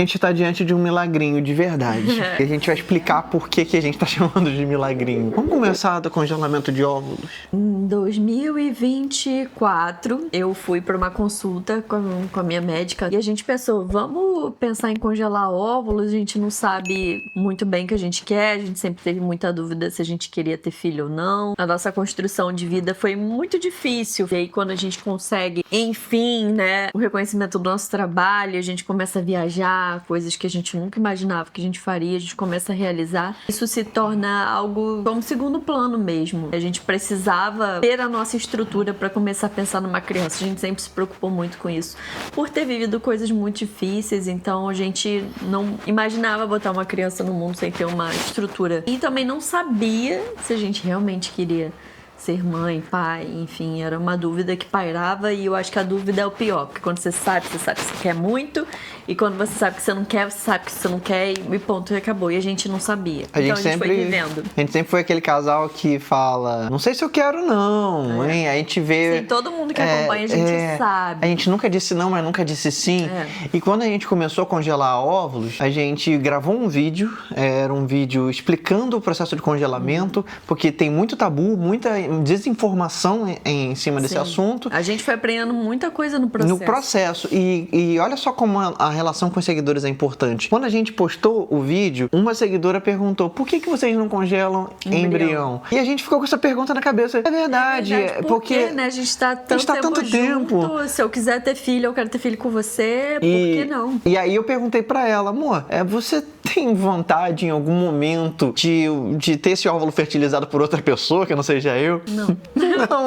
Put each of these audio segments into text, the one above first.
A gente tá diante de um milagrinho de verdade. E a gente vai explicar por que a gente tá chamando de milagrinho. Vamos começar do congelamento de óvulos. Em 2024, eu fui para uma consulta com a minha médica e a gente pensou, vamos pensar em congelar óvulos, a gente não sabe muito bem o que a gente quer, a gente sempre teve muita dúvida se a gente queria ter filho ou não. A nossa construção de vida foi muito difícil. E aí quando a gente consegue, enfim, né, o reconhecimento do nosso trabalho, a gente começa a viajar, coisas que a gente nunca imaginava que a gente faria, a gente começa a realizar. Isso se torna algo como segundo plano mesmo. A gente precisava ter a nossa estrutura para começar a pensar numa criança. A gente sempre se preocupou muito com isso. Por ter vivido coisas muito difíceis, então a gente não imaginava botar uma criança no mundo sem ter uma estrutura. E também não sabia se a gente realmente queria ser mãe, pai, enfim, era uma dúvida que pairava e eu acho que a dúvida é o pior, porque quando você sabe que você quer muito e quando você sabe que você não quer, você sabe que você não quer e ponto, e acabou. E a gente não sabia. A gente sempre foi vivendo. A gente sempre foi aquele casal que fala, não sei se eu quero não, hein? A gente vê... Sim, todo mundo que acompanha a gente sabe. A gente nunca disse não, mas nunca disse sim. E quando a gente começou a congelar óvulos, a gente gravou um vídeo, era um vídeo explicando o processo de congelamento, porque tem muito tabu, muita desinformação em cima desse assunto. A gente foi aprendendo muita coisa no processo. E olha só como a relação com os seguidores é importante. Quando a gente postou o vídeo, uma seguidora perguntou, por que vocês não congelam embrião? E a gente ficou com essa pergunta na cabeça. É verdade, porque né? A gente tá tanto tempo junto. Se eu quiser ter filho, eu quero ter filho com você, por que não? E aí eu perguntei pra ela, amor, você tem vontade em algum momento de ter esse óvulo fertilizado por outra pessoa, que não seja eu? Não.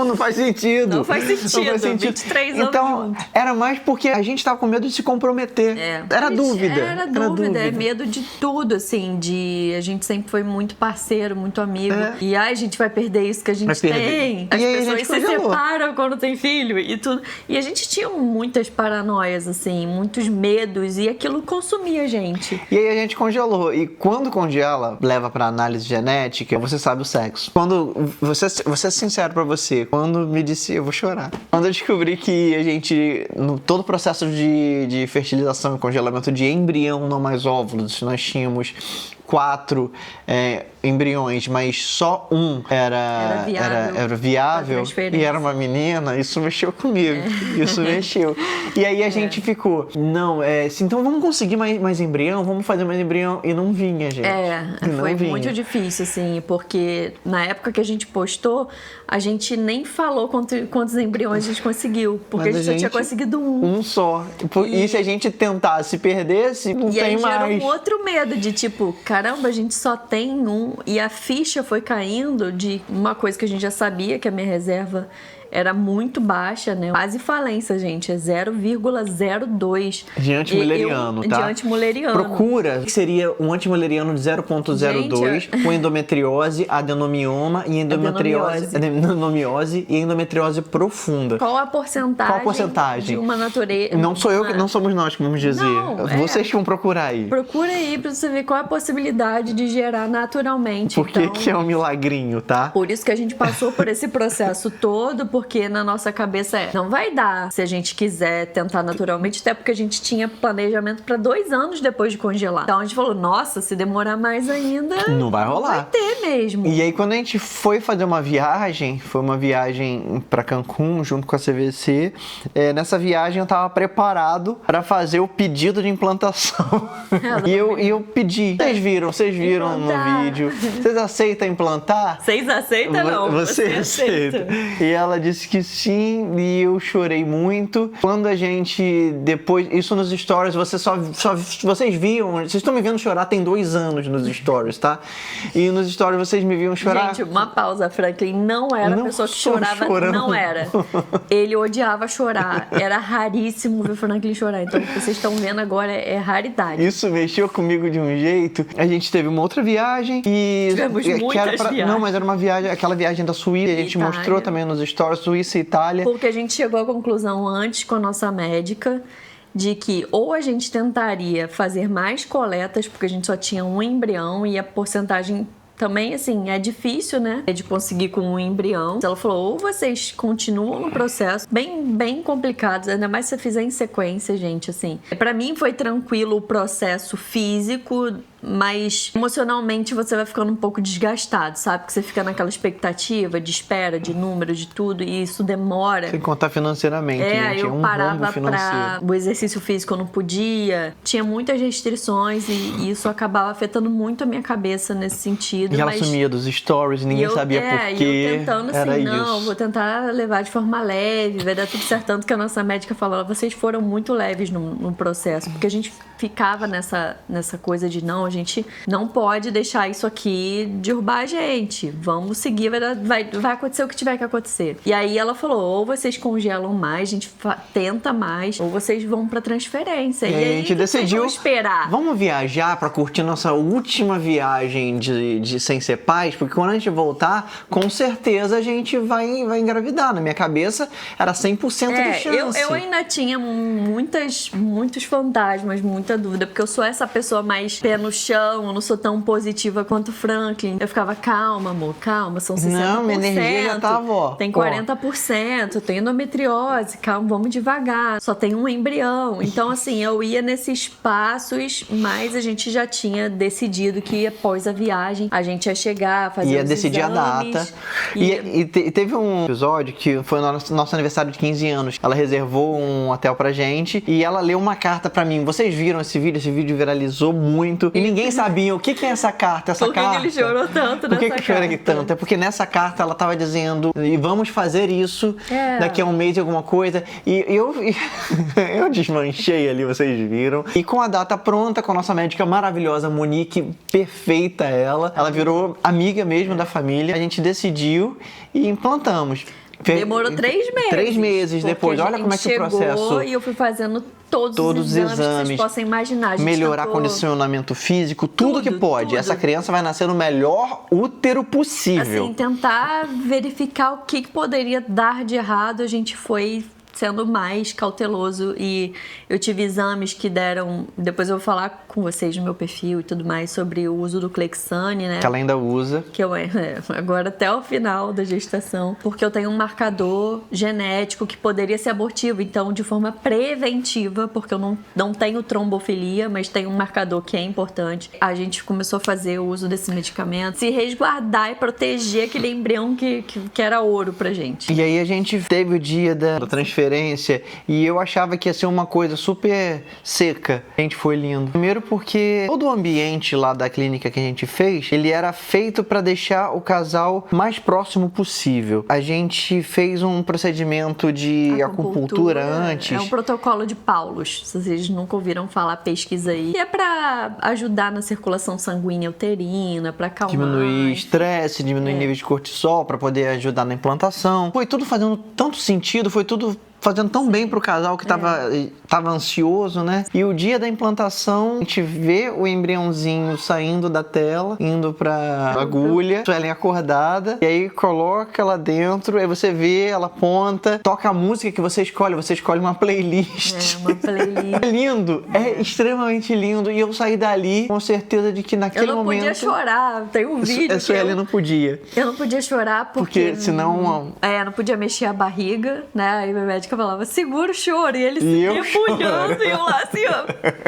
Não faz sentido. Não faz sentido. 23 anos então, juntos. Era mais porque a gente tava com medo de se comprometer. Era dúvida. Era dúvida, é medo de tudo, assim, a gente sempre foi muito parceiro, muito amigo. E a gente vai perder isso que a gente tem. As pessoas se separam quando tem filho e tudo. E a gente tinha muitas paranoias, assim, muitos medos e aquilo consumia a gente. E aí a gente congelou. E quando congela, leva pra análise genética, você sabe o sexo. Quando vou ser sincero pra você, quando me disse, eu vou chorar. Quando eu descobri que a gente, no todo o processo de fertilização e congelamento de embrião, não mais óvulos, nós tínhamos 4 embriões, mas só um era viável e era uma menina, isso mexeu comigo. Isso mexeu. E aí a gente ficou, não, então vamos conseguir mais embrião, vamos fazer mais embrião, e não vinha, gente. Foi muito difícil, assim, porque na época que a gente postou, a gente nem falou quantos embriões a gente conseguiu, porque a gente só tinha conseguido um. Um só. E se a gente tentasse, perdesse, não tem mais. E aí gera um outro medo de tipo, caramba, a gente só tem um. E a ficha foi caindo de uma coisa que a gente já sabia, que a minha reserva era muito baixa, né? Quase falência, gente. É 0,02. De antimuleriano, tá? De antimuleriano. Procura, que seria um antimuleriano de 0,02 com endometriose, adenomioma e endometriose e endometriose profunda. Qual a porcentagem? De uma natureza... Não sou eu, não somos nós que vamos dizer. Vocês que vão procurar aí. Procura aí pra você ver qual é a possibilidade de gerar naturalmente. Por que é um milagrinho, tá? Por isso que a gente passou por esse processo todo, porque na nossa cabeça não vai dar se a gente quiser tentar naturalmente, até porque a gente tinha planejamento para 2 anos depois de congelar. Então a gente falou, nossa, se demorar mais ainda, não vai rolar. Não vai ter mesmo. E aí quando a gente foi fazer uma viagem, foi uma viagem para Cancún junto com a CVC, nessa viagem eu tava preparado para fazer o pedido de implantação. E eu pedi. Vocês viram no vídeo. Vocês aceitam implantar? Vocês aceitam não? Você aceita. E ela disse que sim, e eu chorei muito. Quando a gente depois, isso nos stories, vocês viam, vocês estão me vendo chorar tem 2 anos nos stories, tá? E nos stories vocês me viam chorar. Gente, uma pausa, Franklin não era a pessoa que chorava, não era. Ele odiava chorar, era raríssimo ver o Franklin chorar, então o que vocês estão vendo agora é raridade. Isso mexeu comigo de um jeito. A gente teve uma outra viagem e... Tivemos muitas viagens. Não, mas era uma viagem, aquela viagem da Suíça, a gente mostrou também nos stories, Suíça e Itália. Porque a gente chegou à conclusão antes com a nossa médica de que ou a gente tentaria fazer mais coletas, porque a gente só tinha um embrião e a porcentagem também, assim, é difícil, né? De conseguir com um embrião. Ela falou, ou vocês continuam no processo, bem complicados, ainda mais se você fizer em sequência, gente, assim. Pra mim foi tranquilo o processo físico, mas emocionalmente você vai ficando um pouco desgastado, sabe? Porque você fica naquela expectativa de espera, de número, de tudo, e isso demora. Sem contar financeiramente, gente. Eu é um parava rombo financeiro. o exercício físico, eu não podia. Tinha muitas restrições e isso acabava afetando muito a minha cabeça nesse sentido. E ela sumia dos stories, ninguém sabia por quê. E eu tentando assim, era não, isso. vou tentar levar de forma leve, vai dar tudo certo. Tanto que a nossa médica falou, vocês foram muito leves no processo, porque a gente ficava nessa coisa de não, a gente não pode deixar isso aqui derrubar a gente. Vamos seguir, vai acontecer o que tiver que acontecer. E aí ela falou, ou vocês congelam mais, a gente tenta mais, ou vocês vão pra transferência. E aí a gente decidiu esperar. Vamos viajar pra curtir nossa última viagem de sem ser pais, porque quando a gente voltar, com certeza a gente vai engravidar. Na minha cabeça era 100% de chance. Eu ainda tinha muitos fantasmas, muita dúvida, porque eu sou essa pessoa mais pé no chão, eu não sou tão positiva quanto o Franklin. Eu ficava, calma, amor, calma, são 60%. Não, minha energia já tava, ó. Tem 40%, tem endometriose, calma, vamos devagar. Só tem um embrião. Então, assim, eu ia nesses passos, mas a gente já tinha decidido que após a viagem a gente ia chegar, fazer ia os decidir exames, a data. E teve um episódio que foi no nosso aniversário de 15 anos. Ela reservou um hotel pra gente e ela leu uma carta pra mim. Vocês viram esse vídeo viralizou muito. E ninguém sabia o que é essa carta. Por que ele chorou tanto nessa carta? Por que chorou tanto? É porque nessa carta ela tava dizendo, e vamos fazer isso daqui a um mês, alguma coisa. E eu desmanchei ali, vocês viram. E com a data pronta, com a nossa médica maravilhosa, Monique, perfeita ela virou amiga mesmo da família. A gente decidiu e implantamos. Demorou 3 meses. 3 meses depois. Olha como é que o processo... E eu fui fazendo todos os exames que vocês possam imaginar. Melhorar condicionamento físico, tudo que pode. Tudo. Essa criança vai nascer no melhor útero possível. Assim, tentar verificar o que poderia dar de errado, a gente foi sendo mais cauteloso e eu tive exames que deram, depois eu vou falar com vocês no meu perfil e tudo mais sobre o uso do Clexane, né? Que ela ainda usa. Que eu agora até o final da gestação, porque eu tenho um marcador genético que poderia ser abortivo, então de forma preventiva, porque eu não tenho trombofilia, mas tem um marcador que é importante. A gente começou a fazer o uso desse medicamento, se resguardar e proteger aquele embrião que era ouro pra gente. E aí a gente teve o dia da transferência e eu achava que ia ser uma coisa super seca. A gente foi lindo. Primeiro porque todo o ambiente lá da clínica que a gente fez, ele era feito para deixar o casal mais próximo possível. A gente fez um procedimento de acupuntura antes. É um protocolo de Paulus, se vocês nunca ouviram falar, pesquisa aí. E é para ajudar na circulação sanguínea uterina, para acalmar. Diminuir estresse, diminuir nível de cortisol, para poder ajudar na implantação. Foi tudo fazendo tanto sentido, foi tudo fazendo tão bem pro casal que tava ansioso, né? E o dia da implantação, a gente vê o embriãozinho saindo da tela, indo pra agulha, Suelen acordada, e aí coloca lá dentro, aí você vê, ela aponta, toca a música que você escolhe uma playlist. Uma playlist. É lindo, é extremamente lindo, e eu saí dali com certeza de que naquele momento... Eu não podia chorar, tem um vídeo A Suelen não podia. Eu não podia chorar porque senão... não podia mexer a barriga, né? Aí minha médica falava, segura o choro. E ele se debulhando e eu lá assim, ó.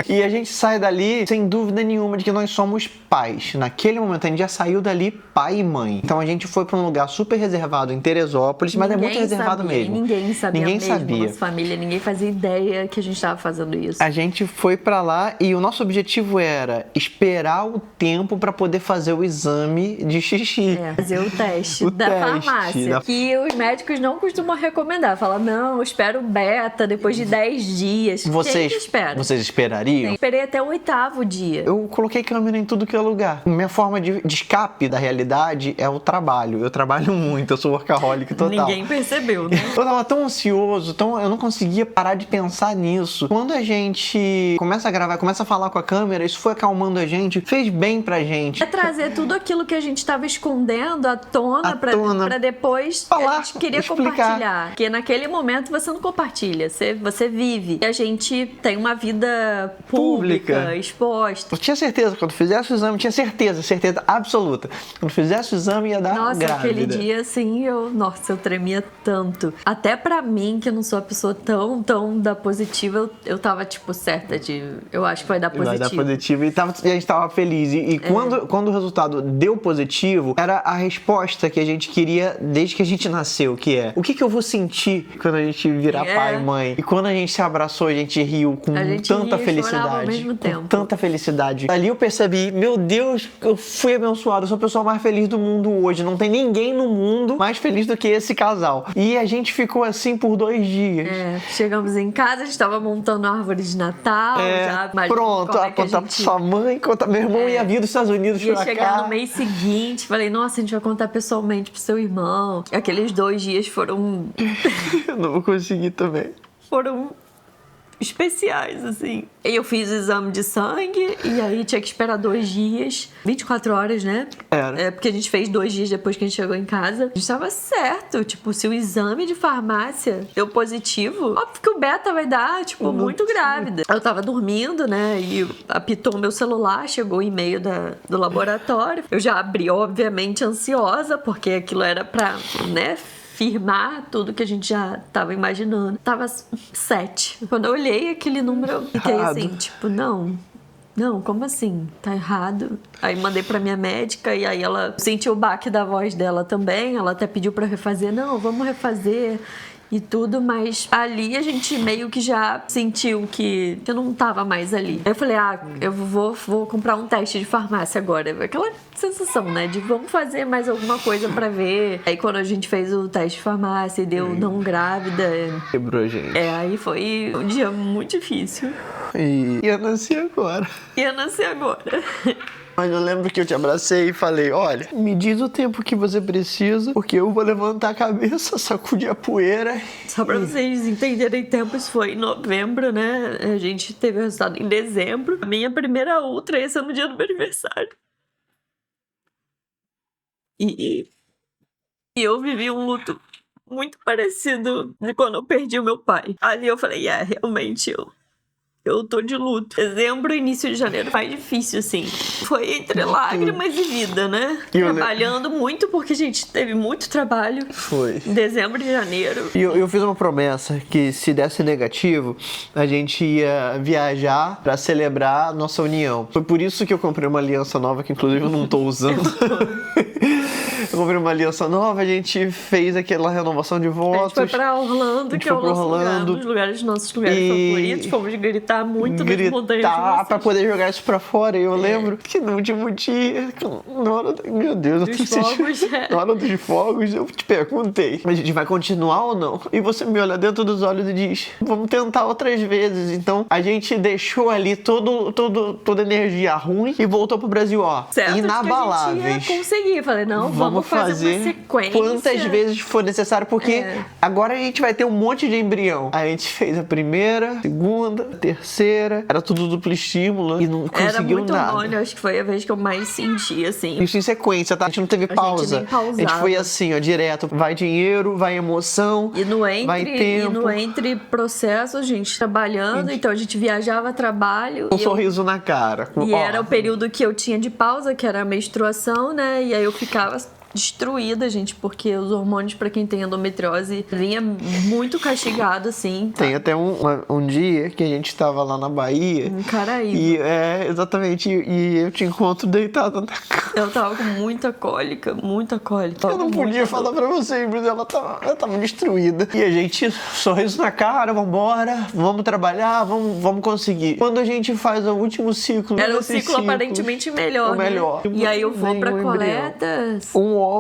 E a gente sai dali sem dúvida nenhuma de que nós somos pais. Naquele momento a gente já saiu dali pai e mãe. Então a gente foi pra um lugar super reservado em Teresópolis, mas é muito reservado mesmo. Ninguém sabia sabia. Nossa família, ninguém fazia ideia que a gente tava fazendo isso. A gente foi pra lá e o nosso objetivo era esperar o tempo pra poder fazer o exame de xixi. Fazer o teste farmácia. Que os médicos não costumam recomendar. Fala, não, espera o beta depois de 10 dias. Quem que espera? Vocês esperariam? Eu esperei até o 8º dia. Eu coloquei câmera em tudo que é lugar. Minha forma de escape da realidade é o trabalho. Eu trabalho muito, eu sou workaholic total. Ninguém percebeu, né? Eu tava tão ansioso, eu não conseguia parar de pensar nisso. Quando a gente começa a gravar, começa a falar com a câmera, isso foi acalmando a gente, fez bem pra gente. É trazer tudo aquilo que a gente tava escondendo à tona pra depois falar, a gente queria explicar. compartilhar. Porque naquele momento você não compartilha, você vive. a gente tem uma vida pública, exposta. Eu tinha certeza, quando fizesse o exame, tinha certeza absoluta. Quando fizesse o exame, ia dar grávida. Nossa, aquele dia, assim, eu tremia tanto. Até pra mim, que eu não sou a pessoa tão da positiva, eu tava, tipo, certa de... Eu acho que vai dar positivo. Vai dar positivo. E a gente tava feliz. E quando o resultado deu positivo, era a resposta que a gente queria desde que a gente nasceu, que é: o que eu vou sentir quando a gente virar pai e mãe? E quando a gente se abraçou, a gente riu com tanta felicidade. Ao mesmo tempo. Com tanta felicidade. Ali eu percebi, meu Deus, eu fui abençoado. Eu sou a pessoa mais feliz do mundo hoje. Não tem ninguém no mundo mais feliz do que esse casal. E a gente ficou assim por 2 dias. Chegamos em casa, a gente tava montando a árvore de Natal. Pronto, contar pra sua mãe, contar meu irmão ia vir dos Estados Unidos pra cá. Ia chegar no mês seguinte, falei, nossa, a gente vai contar pessoalmente pro seu irmão. Aqueles 2 dias foram... Eu não vou conseguir também. Foram especiais, assim. Eu fiz o exame de sangue e aí tinha que esperar 2 dias, 24 horas, né? Era. Porque a gente fez 2 dias depois que a gente chegou em casa. A gente tava certo, tipo, se o exame de farmácia deu positivo, óbvio que o beta vai dar, tipo, muito grávida. Eu tava dormindo, né? E apitou o meu celular, chegou o e-mail do laboratório. Eu já abri, obviamente, ansiosa, porque aquilo era pra, né, firmar tudo que a gente já tava imaginando. Tava 7. Quando eu olhei aquele número, eu fiquei assim, tipo, não, como assim? Tá errado. Aí mandei pra minha médica e aí ela sentiu o baque da voz dela também. Ela até pediu pra refazer. Não, vamos refazer e tudo, mas ali a gente meio que já sentiu que eu não tava mais ali. Aí eu falei, eu vou comprar um teste de farmácia agora. Aquela sensação, né, de vamos fazer mais alguma coisa pra ver. Aí quando a gente fez o teste de farmácia e deu não grávida... Quebrou a gente. Aí foi um dia muito difícil. E ia nascer agora. Mas eu lembro que eu te abracei e falei, olha, me diz o tempo que você precisa, porque eu vou levantar a cabeça, sacudir a poeira. Só pra vocês entenderem tempo, isso foi em novembro, né? A gente teve o resultado em dezembro. A minha primeira ultra ia ser no dia do meu aniversário. E eu vivi um luto muito parecido de quando eu perdi o meu pai. Ali eu falei, realmente, eu tô de luto. Dezembro e início de janeiro foi difícil, assim. Foi entre lágrimas e vida, né? Trabalhando muito, porque a gente teve muito trabalho. Foi. Em dezembro e janeiro. E eu fiz uma promessa que, se desse negativo, a gente ia viajar pra celebrar a nossa união. Foi por isso que eu comprei uma aliança nova, que inclusive eu não tô usando. Eu comprei uma aliança nova, a gente fez aquela renovação de votos. A gente foi pra Orlando, que é o nosso lugar, um dos nossos lugares favoritos. Fomos gritar muito nas montanhas russas. Pra poder jogar isso pra fora. E eu lembro que no último dia, na hora meu Deus, eu tô sentindo... Na hora dos fogos, eu te perguntei, a gente vai continuar ou não? E você me olha dentro dos olhos e diz, vamos tentar outras vezes. Então, a gente deixou ali toda a energia ruim e voltou pro Brasil, certo, inabaláveis. A gente ia conseguir. Falei, não, vamos fazer uma sequência. Quantas vezes for necessário, porque agora a gente vai ter um monte de embrião. A gente fez a primeira, segunda, terceira, era tudo duplo estímulo e não conseguiu nada. Era muito hormônio, acho que foi a vez que eu mais senti, assim. Isso em sequência, tá? A gente não teve pausa. A gente foi assim, direto. Vai dinheiro, vai emoção, vai tempo. E no entre processo, a gente trabalhando, então a gente viajava a trabalho. Com um sorriso na cara. Era o período que eu tinha de pausa, que era a menstruação, né? E aí eu ficava destruída, gente, porque os hormônios, pra quem tem endometriose, vinha muito castigado, assim. Tem até um dia que a gente tava lá na Bahia. Em Caraíba. E exatamente, e eu te encontro deitado na cama. Eu tava com muita cólica, muita cólica. Eu não podia falar pra vocês, mas ela tava destruída. E a gente, sorriso na cara, vambora, vamos trabalhar, vamos conseguir. Quando a gente faz o último ciclo... Era um ciclo aparentemente melhor, o melhor. Né? E aí eu vou pra coletas...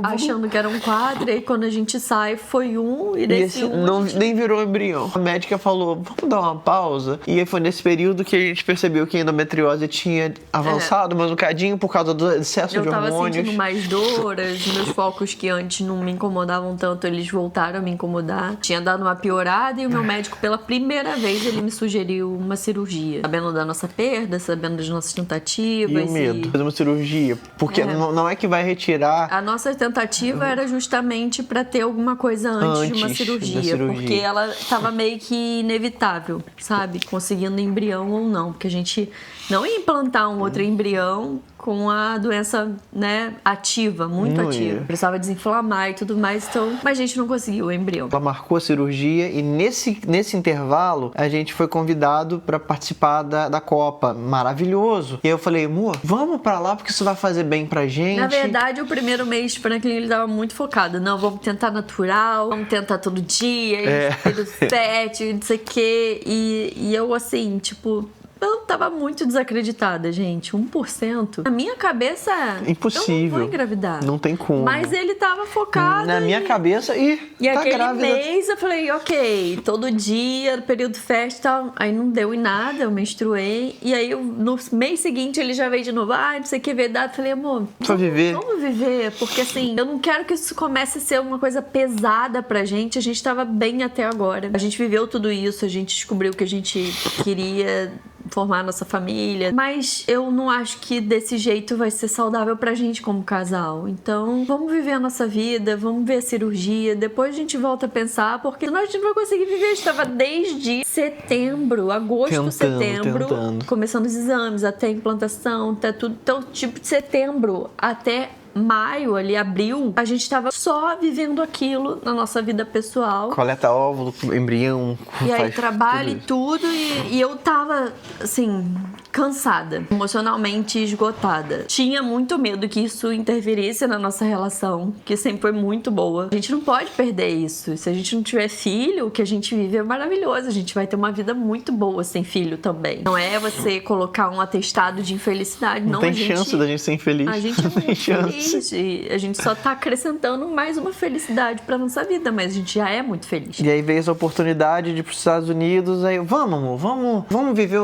Achando que era um 4, e aí quando a gente sai foi 1, e desse 1 nem virou embrião. A médica falou, vamos dar uma pausa. E aí foi nesse período que a gente percebeu que a endometriose tinha avançado mais um cadinho por causa do excesso de hormônios. Eu tava sentindo mais dor, os meus focos que antes não me incomodavam tanto, eles voltaram a me incomodar. Tinha dado uma piorada e o meu médico, pela primeira vez, ele me sugeriu uma cirurgia. Sabendo da nossa perda, sabendo das nossas tentativas. E o medo. Fazer uma cirurgia. Porque não é que vai retirar... A nossa tentativa era justamente pra ter alguma coisa antes de uma Antes da cirurgia, cirurgia. porque ela tava meio que inevitável, sabe? Conseguindo embrião ou não, porque a gente não ia implantar um outro embrião com a doença, né, ativa, muito Não ativa. ia. Precisava desinflamar e tudo mais, então, mas a gente não conseguiu o embrião. Ela marcou a cirurgia e nesse intervalo a gente foi convidado para participar da Copa. Maravilhoso. E aí eu falei, amor, vamos pra lá porque isso vai fazer bem pra gente. Na verdade, o primeiro mês Franklin ele tava muito focado. Não, vamos tentar natural, vamos tentar todo dia, período fértil, não sei o quê. E eu, assim, tipo, eu tava muito desacreditada, gente. 1%. Na minha cabeça, Impossível. eu não vou engravidar. Não tem como. Mas ele tava focado. Na minha cabeça, E tá aquele grávida. mês eu falei, ok, todo dia, período festa e tal. Aí não deu em nada, eu menstruei. E aí no mês seguinte ele já veio de novo. Ah, não sei o que, verdade. Eu falei, amor, Pra viver. vamos viver. Porque assim, eu não quero que isso comece a ser uma coisa pesada pra gente. A gente tava bem até agora. A gente viveu tudo isso, a gente descobriu que a gente queria formar nossa família, mas eu não acho que desse jeito vai ser saudável pra gente como casal. Então, vamos viver a nossa vida, vamos ver a cirurgia, depois a gente volta a pensar, porque senão a gente não vai conseguir viver. A gente estava desde setembro, agosto, setembro, começando os exames, até a implantação, até tudo. Então, tipo, de setembro até maio, ali, abril, a gente tava só vivendo aquilo na nossa vida pessoal. Coleta óvulo, embrião. E aí faz trabalho e tudo, e eu tava, assim, cansada, emocionalmente esgotada. Tinha muito medo que isso interferisse na nossa relação, que sempre foi muito boa. A gente não pode perder isso. Se a gente não tiver filho, o que a gente vive é maravilhoso. A gente vai ter uma vida muito boa sem filho também. Não é você colocar um atestado de infelicidade, não. Não tem chance da gente ser infeliz. A gente é muito feliz. E a gente só tá acrescentando mais uma felicidade pra nossa vida, mas a gente já é muito feliz. E aí veio essa oportunidade de ir pros Estados Unidos, aí eu, vamos, amor, vamos viver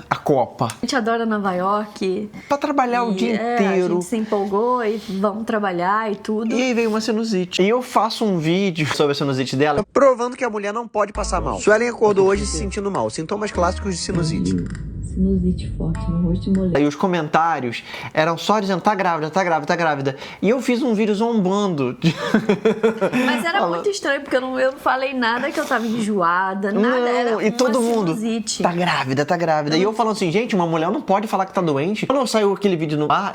a Copa. A gente adora Nova York. Pra trabalhar o dia inteiro. A gente se empolgou e vamos trabalhar e tudo. E aí veio uma sinusite. E eu faço um vídeo sobre a sinusite dela, provando que a mulher não pode passar mal. Suelen acordou hoje se sentindo mal. Sintomas clássicos de sinusite. Sinusite forte no rosto de mulher. E os comentários eram só dizendo, tá grávida, tá grávida, tá grávida. E eu fiz um vídeo zombando. Mas era muito estranho, porque eu não falei nada que eu tava enjoada, nada. Era e todo uma mundo, sinusite. tá grávida, tá grávida. E eu falando assim, gente, uma mulher não pode falar que tá doente. Quando saiu aquele vídeo no ar,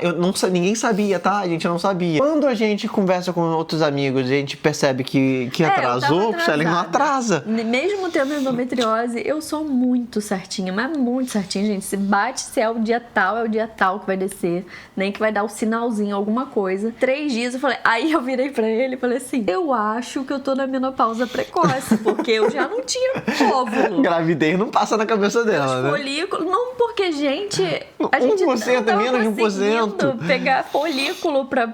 ninguém sabia, tá? A gente não sabia. Quando a gente conversa com outros amigos, a gente percebe que atrasou, o Suelen não atrasa. Mesmo tendo endometriose, eu sou muito certinha, mas muito certinha, gente. Se bate, se é o dia tal, é o dia tal que vai descer. Nem que vai dar o sinalzinho, alguma coisa. 3 dias eu falei, aí eu virei pra ele e falei assim, eu acho que eu tô na menopausa precoce, porque eu já não tinha óvulo. Gravidez não passa na cabeça dela, né? Folículo, não porque, gente, a gente 1% é menos de 1%. conseguindo pegar folículo pra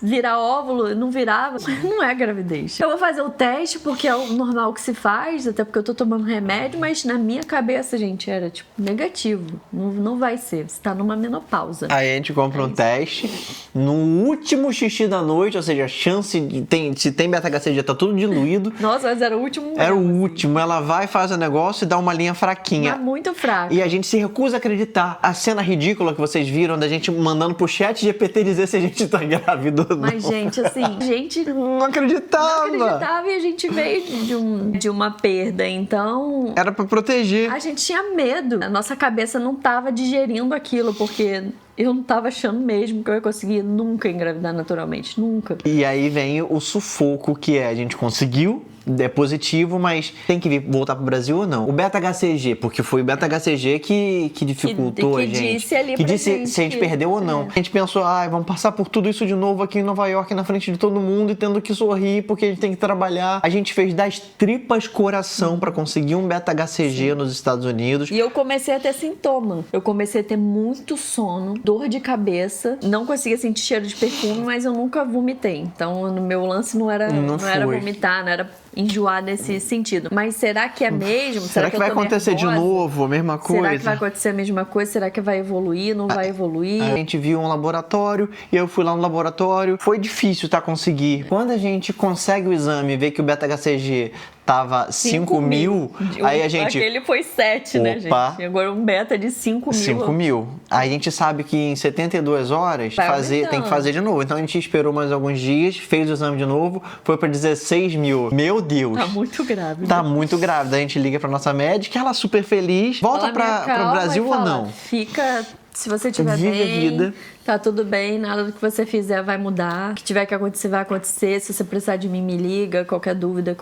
virar óvulo, não virava. Não é gravidez. Eu vou fazer o teste porque é o normal que se faz, até porque eu tô tomando remédio, mas na minha cabeça, gente, era tipo negativo. Não vai ser, você tá numa menopausa. Aí a gente compra um teste, no último xixi da noite, ou seja, a chance de se tem beta-HCG tá tudo diluído. Nossa, mas era o último. Era o último. Ela vai, faz o negócio e dá uma linha fraquinha. Mas muito fraco. E a gente se recusa a acreditar. A cena ridícula que vocês viram da gente mandando pro chat GPT dizer se a gente tá grávida ou não. Mas, gente, assim, a gente não acreditava. Não acreditava e a gente veio de uma perda, então... Era pra proteger. A gente tinha medo. A nossa cabeça não tava digerindo aquilo, porque eu não tava achando mesmo que eu ia conseguir nunca engravidar naturalmente. Nunca. E aí vem o sufoco que é, a gente conseguiu, é positivo, mas tem que voltar pro Brasil ou não? O beta-HCG, porque foi o beta-HCG que dificultou a gente. Disse ali que pra disse gente se a gente perdeu ou não. A gente pensou, vamos passar por tudo isso de novo aqui em Nova York, na frente de todo mundo e tendo que sorrir porque a gente tem que trabalhar. A gente fez das tripas coração pra conseguir um beta-HCG nos Estados Unidos. E eu comecei a ter sintoma. Eu comecei a ter muito sono, dor de cabeça, não conseguia sentir cheiro de perfume, mas eu nunca vomitei. Então, no meu lance não era vomitar, não era enjoar nesse sentido. Mas será que é mesmo? Será que vai acontecer de novo a mesma coisa? Será que vai acontecer a mesma coisa? Será que vai evoluir? Não vai evoluir? A gente viu um laboratório e eu fui lá no laboratório. Foi difícil conseguir. Quando a gente consegue o exame e vê que o beta-HCG tava 5 mil. Aí a gente... Aquele foi 7, né, Opa. gente? Agora um beta de 5 mil. 5 mil. Aí a gente sabe que em 72 horas Vai tem que aumentando. fazer de novo. Então a gente esperou mais alguns dias, fez o exame de novo, foi pra 16 mil. Meu Deus! Tá muito grave. Tá muito grávida. A gente liga pra nossa médica, ela super feliz. Volta Ela me pra acalma Brasil e ou fala, não? Fica, se você estiver Vive a bem, vida. tá tudo bem, nada do que você fizer vai mudar. O que tiver que acontecer, vai acontecer. Se você precisar de mim, me liga. Qualquer dúvida,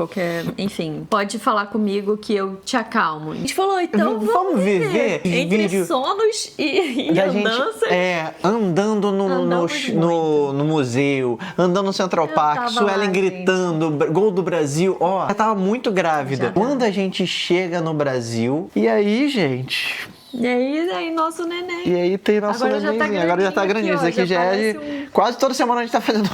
enfim, pode falar comigo que eu te acalmo. A gente falou, então Vamos viver Entre vídeo sonos e da gente andanças. andando Andamos no museu, andando no Central Park, tava Suelen lá, gritando, gol do Brasil, ó, ela tava muito grávida. Já Quando a gente chega no Brasil, e aí, gente, E aí, nosso neném. e aí tem nosso Agora já tá nenenzinho, agora já tá grandinho grandinho, aqui, ó, isso aqui já é parece quase toda semana a gente tá fazendo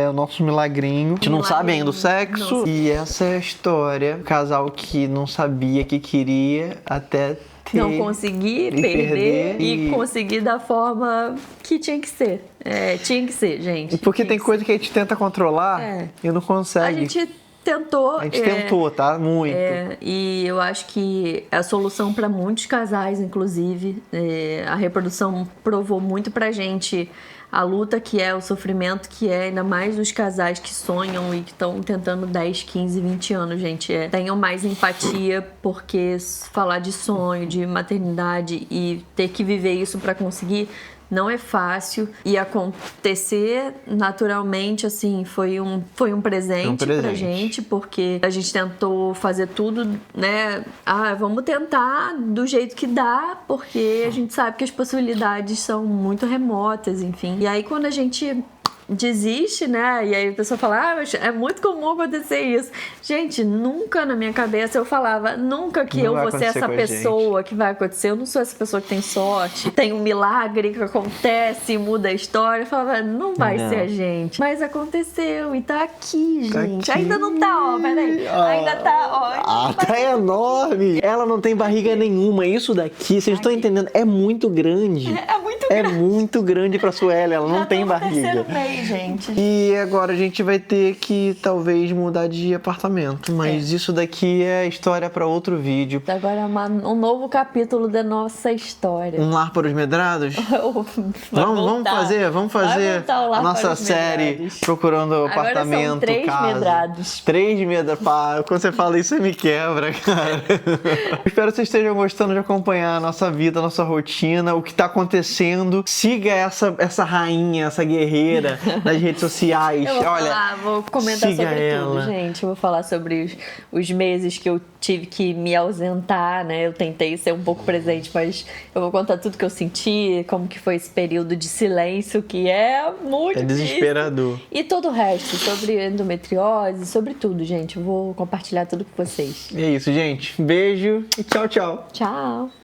o nosso milagrinho. A gente não sabe ainda o sexo, Nossa. e essa é a história, o casal que não sabia que queria até ter... Não consegui e perder perder e conseguir da forma que tinha que ser. Tinha que ser, gente. Porque Tinha tem que coisa que a gente tenta controlar É. e não ser. consegue. A gente tentou. A gente tentou, tá? Muito. E eu acho que é a solução para muitos casais, inclusive. A reprodução provou muito pra gente a luta que é, o sofrimento que é, ainda mais os casais que sonham e que estão tentando 10, 15, 20 anos, gente. Tenham mais empatia, porque falar de sonho, de maternidade e ter que viver isso pra conseguir não é fácil. E acontecer naturalmente, assim, foi um presente pra gente, porque a gente tentou fazer tudo, né? Vamos tentar do jeito que dá, porque a gente sabe que as possibilidades são muito remotas, enfim. E aí quando a gente desiste, né? E aí a pessoa fala, mas é muito comum acontecer isso. Gente, nunca na minha cabeça eu falava, nunca que Não eu vai vou ser acontecer essa com a pessoa que vai acontecer. Eu não sou essa pessoa que tem sorte, tem um milagre que acontece, muda a história. Eu falava, não vai Não. ser a gente. Mas aconteceu e tá aqui, Tá gente. aqui. Ainda não tá, ó, peraí. Ainda tá, ó. Tá enorme! Ela não tem barriga nenhuma. Isso daqui, vocês estão entendendo? É muito grande. É muito É grande. muito grande pra Sueli, ela não Já tem tô no terceiro barriga. mês, gente. E agora a gente vai ter que talvez mudar de apartamento, mas isso daqui é história pra outro vídeo. Agora é um novo capítulo da nossa história. Um lar para os medrados? Vai Vamos voltar. vamos Vai fazer voltar o a Lar nossa para os série Medrados. procurando Agora apartamento, são 3 casa. medrados. 3 medrados. Pá, quando você fala isso, você me quebra, cara. Espero que vocês estejam gostando de acompanhar a nossa vida, a nossa rotina, o que tá acontecendo. Siga essa rainha, essa guerreira nas redes sociais. Eu vou Olha, falar, vou comentar siga sobre ela. tudo, gente. Eu vou falar sobre os meses que eu tive que me ausentar, né? Eu tentei ser um pouco presente, mas eu vou contar tudo que eu senti, como que foi esse período de silêncio, que é muito É desesperador. difícil. E todo o resto, sobre endometriose, sobre tudo, gente. Eu vou compartilhar tudo com vocês. É isso, gente. Beijo e tchau, tchau. Tchau!